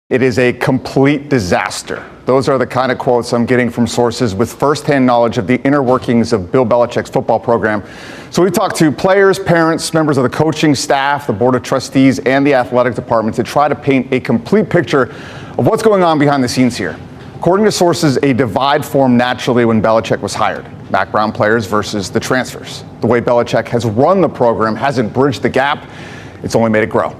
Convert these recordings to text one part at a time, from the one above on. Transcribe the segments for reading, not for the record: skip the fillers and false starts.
It is a complete disaster. Those are the kind of quotes I'm getting from sources with firsthand knowledge of the inner workings of Bill Belichick's football program. So we talked to players, parents, members of the coaching staff, the board of trustees, and the athletic department to try to paint a complete picture of what's going on behind the scenes here. According to sources, a divide formed naturally when Belichick was hired. Background players versus the transfers. The way Belichick has run the program hasn't bridged the gap. It's only made it grow.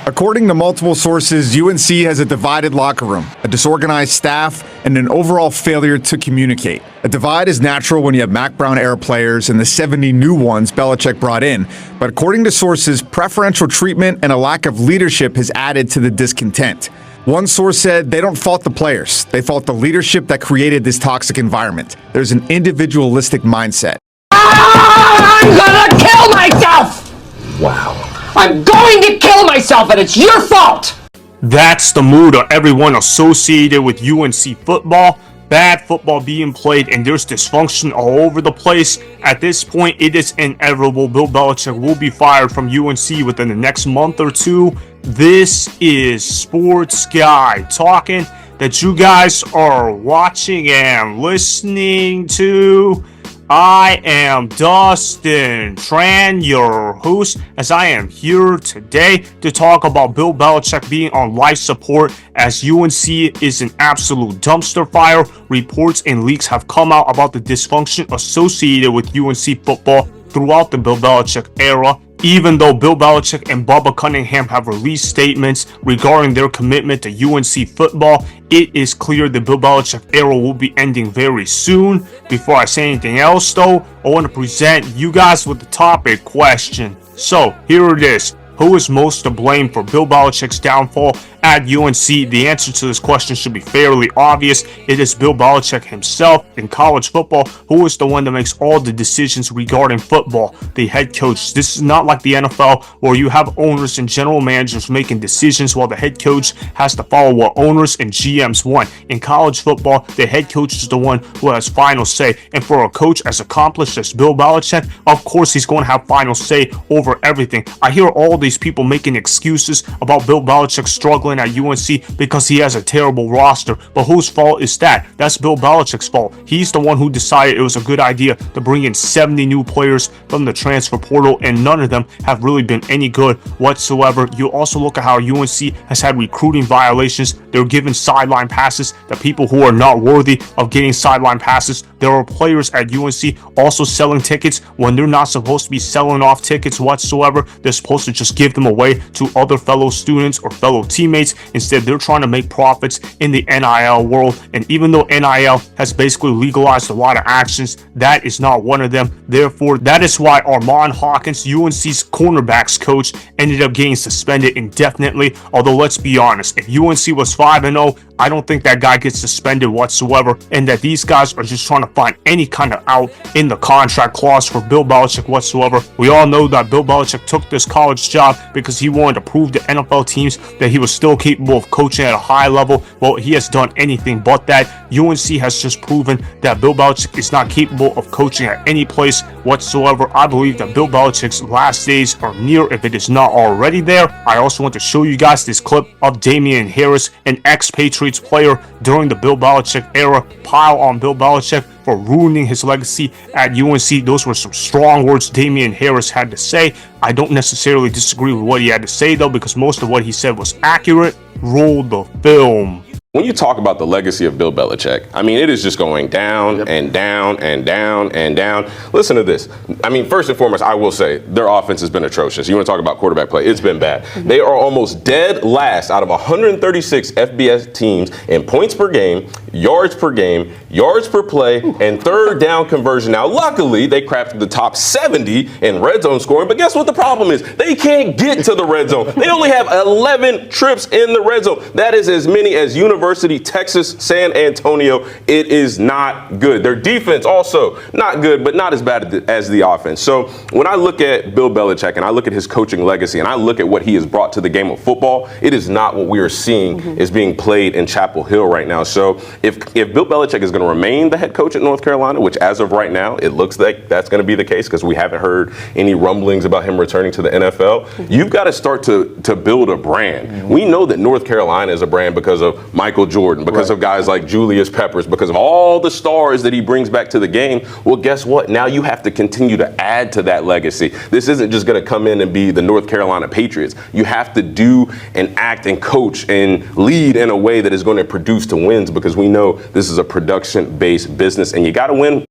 According to multiple sources, UNC has a divided locker room, a disorganized staff, and an overall failure to communicate. A divide is natural when you have Mac Brown-era players and the 70 new ones Belichick brought in. But according to sources, preferential treatment and a lack of leadership has added to the discontent. One source said they don't fault the players. They fault the leadership that created this toxic environment. There's an individualistic mindset. I'm gonna kill myself! Wow. I'm going to kill myself, and it's your fault! That's the mood of everyone associated with UNC football. Bad football being played, and there's dysfunction all over the place. At this point, it is inevitable. Bill Belichick will be fired from UNC within the next month or two. This is Sports Guy talking that you guys are watching and listening to. I am Dustin Tran, your host, as I am here today to talk about Bill Belichick being on life support as UNC is an absolute dumpster fire. Reports and leaks have come out about the dysfunction associated with UNC football throughout the Bill Belichick era. Even though Bill Belichick and Bubba Cunningham have released statements regarding their commitment to UNC football, it is clear the Bill Belichick era will be ending very soon. Before I say anything else though, I want to present you guys with the topic question. So here it is. Who is most to blame for Bill Belichick's downfall at UNC? The answer to this question should be fairly obvious. It is Bill Belichick himself. In college football, who is the one that makes all the decisions regarding football? The head coach. This is not like the NFL where you have owners and general managers making decisions while the head coach has to follow what owners and GMs want. In college football, the head coach is the one who has final say. And for a coach as accomplished as Bill Belichick, of course he's going to have final say over everything. I hear all these people making excuses about Bill Belichick struggling at UNC because he has a terrible roster. But whose fault is that? That's Bill Belichick's fault. He's the one who decided it was a good idea to bring in 70 new players from the transfer portal, and none of them have really been any good whatsoever. You also look at how UNC has had recruiting violations. They're giving sideline passes to people who are not worthy of getting sideline passes. There are players at UNC also selling tickets when they're not supposed to be selling off tickets whatsoever. They're supposed to just give them away to other fellow students or fellow teammates. Instead, they're trying to make profits in the NIL world. And even though NIL has basically legalized a lot of actions, that is not one of them. Therefore, that is why Armand Hawkins, UNC's cornerbacks coach, ended up getting suspended indefinitely. Although, let's be honest, if UNC was 5-0, I don't think that guy gets suspended whatsoever, and that these guys are just trying to find any kind of out in the contract clause for Bill Belichick whatsoever. We all know that Bill Belichick took this college job because he wanted to prove to NFL teams that he was still capable of coaching at a high level. Well, he has done anything but that. UNC has just proven that Bill Belichick is not capable of coaching at any place whatsoever. I believe that Bill Belichick's last days are near, if it is not already there. I also want to show you guys this clip of Damien Harris, an ex-Patriots player during the Bill Belichick era. Pile on Bill Belichick for ruining his legacy at UNC. Those were some strong words Damien Harris had to say. I don't necessarily disagree with what he had to say though, because most of what he said was accurate. Roll the film. When you talk about the legacy of Bill Belichick, I mean, it is just going down and down and down and down. Listen to this. I mean, first and foremost, I will say their offense has been atrocious. You want to talk about quarterback play? It's been bad. They are almost dead last out of 136 FBS teams in points per game, yards per play, and third down conversion. Now, luckily, they crafted the top 70 in red zone scoring. But guess what the problem is? They can't get to the red zone. They only have 11 trips in the red zone. That is as many as University, Texas, San Antonio. It is not good. Their defense also not good, but not as bad as the offense. So when I look at Bill Belichick and I look at his coaching legacy and I look at what he has brought to the game of football, it is not what we are seeing is being played in Chapel Hill right now. So If Bill Belichick is going to remain the head coach at North Carolina, which as of right now, it looks like that's going to be the case because we haven't heard any rumblings about him returning to the NFL, you've got to start to build a brand. We know that North Carolina is a brand because of Michael Jordan, because of guys like Julius Peppers, because of all the stars that he brings back to the game. Well, guess what? Now you have to continue to add to that legacy. This isn't just going to come in and be the North Carolina Patriots. You have to do and act and coach and lead in a way that is going to produce to wins, because we know this is a production-based business and you got to win.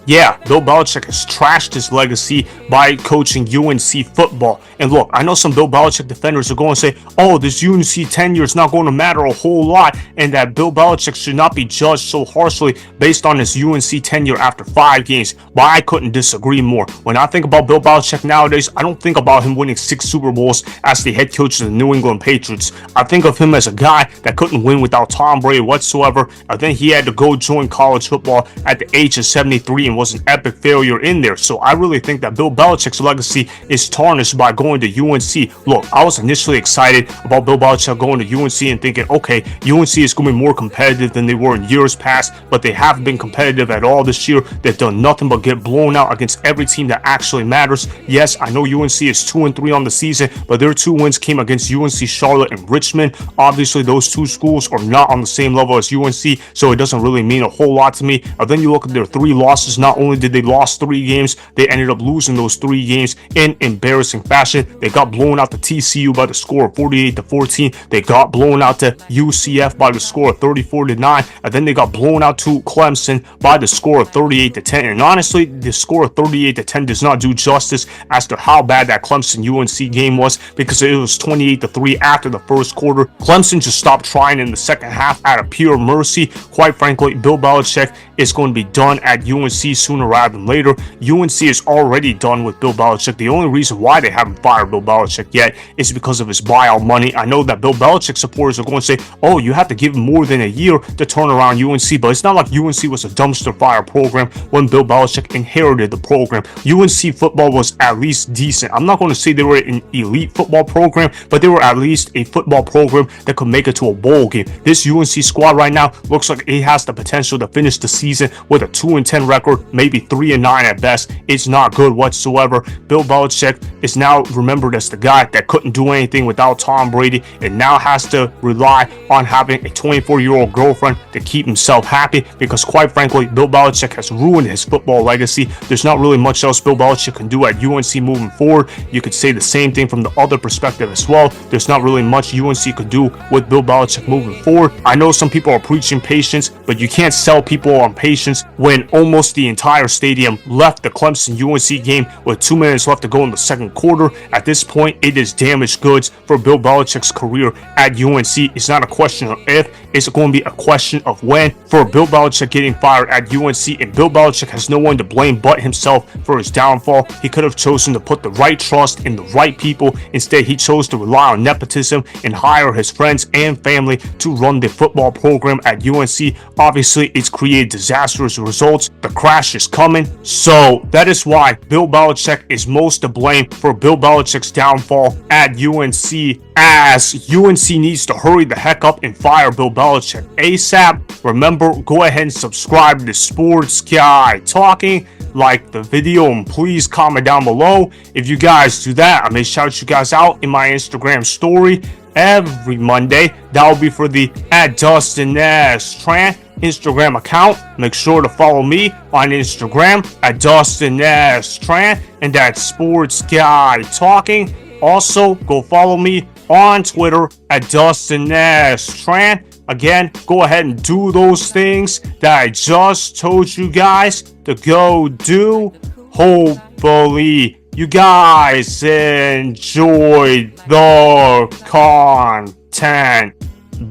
Yeah, Bill Belichick has trashed his legacy by coaching UNC football. And look, I know some Bill Belichick defenders are going to say, oh, this UNC tenure is not going to matter a whole lot, and that Bill Belichick should not be judged so harshly based on his UNC tenure after 5 games. But I couldn't disagree more. When I think about Bill Belichick nowadays, I don't think about him winning 6 Super Bowls as the head coach of the New England Patriots. I think of him as a guy that couldn't win without Tom Brady whatsoever. I think he had to go join college football at the age of 73 and was an epic failure in there. So I really think that Bill Belichick's legacy is tarnished by going to UNC. Look, I was initially excited about Bill Belichick going to UNC and thinking, okay, UNC is going to be more competitive than they were in years past, but they haven't been competitive at all this year. They've done nothing but get blown out against every team that actually matters. Yes, I know UNC is 2-3 on the season, but their 2 wins came against UNC Charlotte and Richmond. Obviously, those 2 schools are not on the same level as UNC, so it doesn't really mean a whole lot to me. Then you look at their 3 losses. Not only did they lost 3 games, they ended up losing those 3 games in embarrassing fashion. They got blown out to TCU by the score of 48-14. They got blown out to UCF by the score of 34-9, and then they got blown out to Clemson by the score of 38-10. And honestly, the score of 38-10 does not do justice as to how bad that Clemson UNC game was, because it was 28-3 after the first quarter. Clemson just stopped trying in the second half out of pure mercy. Quite frankly, Bill Belichick is going to be done at UNC sooner rather than later. UNC is already done with Bill Belichick. The only reason why they haven't fired Bill Belichick yet is because of his buyout money. I know that Bill Belichick supporters are going to say, oh, you have to give him more than a year to turn around UNC, but it's not like UNC was a dumpster fire program when Bill Belichick inherited the program. UNC football was at least decent. I'm not going to say they were an elite football program, but they were at least a football program that could make it to a bowl game. This UNC squad right now looks like it has the potential to finish the season with a 2-10 record, maybe 3-9 at best. It's not good whatsoever. Bill Belichick is now remembered as the guy that couldn't do anything without Tom Brady and now has to rely on having a 24-year-old girlfriend to keep himself happy, because quite frankly, Bill Belichick has ruined his football legacy. There's not really much else Bill Belichick can do at UNC moving forward. You could say the same thing from the other perspective as well. There's not really much UNC could do with Bill Belichick moving forward. I know some people are preaching patience, but you can't sell people on patience when almost the entire stadium left the Clemson UNC game with 2 minutes left to go in the second quarter. At this point, it is damaged goods for Bill Belichick's career at UNC. It's not a question of if, it's going to be a question of when for Bill Belichick getting fired at UNC, and Bill Belichick has no one to blame but himself for his downfall. He could have chosen to put the right trust in the right people. Instead, he chose to rely on nepotism and hire his friends and family to run the football program at UNC. Obviously, it's created disastrous results. The crash is coming. So that is why Bill Belichick is most to blame for Bill Belichick's downfall at UNC, as UNC needs to hurry the heck up and fire Bill Belichick ASAP. Remember, go ahead and subscribe to Sports Guy Talking, like the video, and please comment down below. If you guys do that, I may shout you guys out in my Instagram story every Monday. That will be for the @DustinNashTran Instagram account. Make sure to follow me on Instagram @DustinNashTran, and that's Sports Guy Talking. Also, go follow me on Twitter @DustinNashTran. Again, go ahead and do those things that I just told you guys to go do. Hopefully, you guys enjoyed the content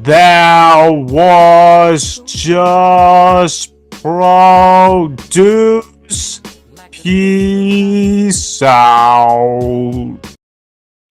that was just produced. Peace out.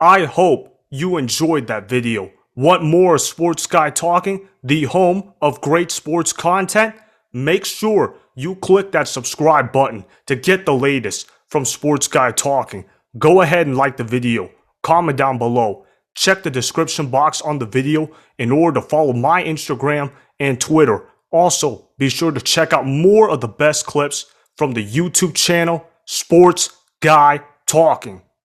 I hope you enjoyed that video. Want more Sports Guy Talking, the home of great sports content? Make sure you click that subscribe button to get the latest from Sports Guy Talking. Go ahead and like the video, comment down below, Check the description box on the video in order to follow my Instagram and Twitter. Also, be sure to check out more of the best clips from the YouTube channel, Sports Guy Talking.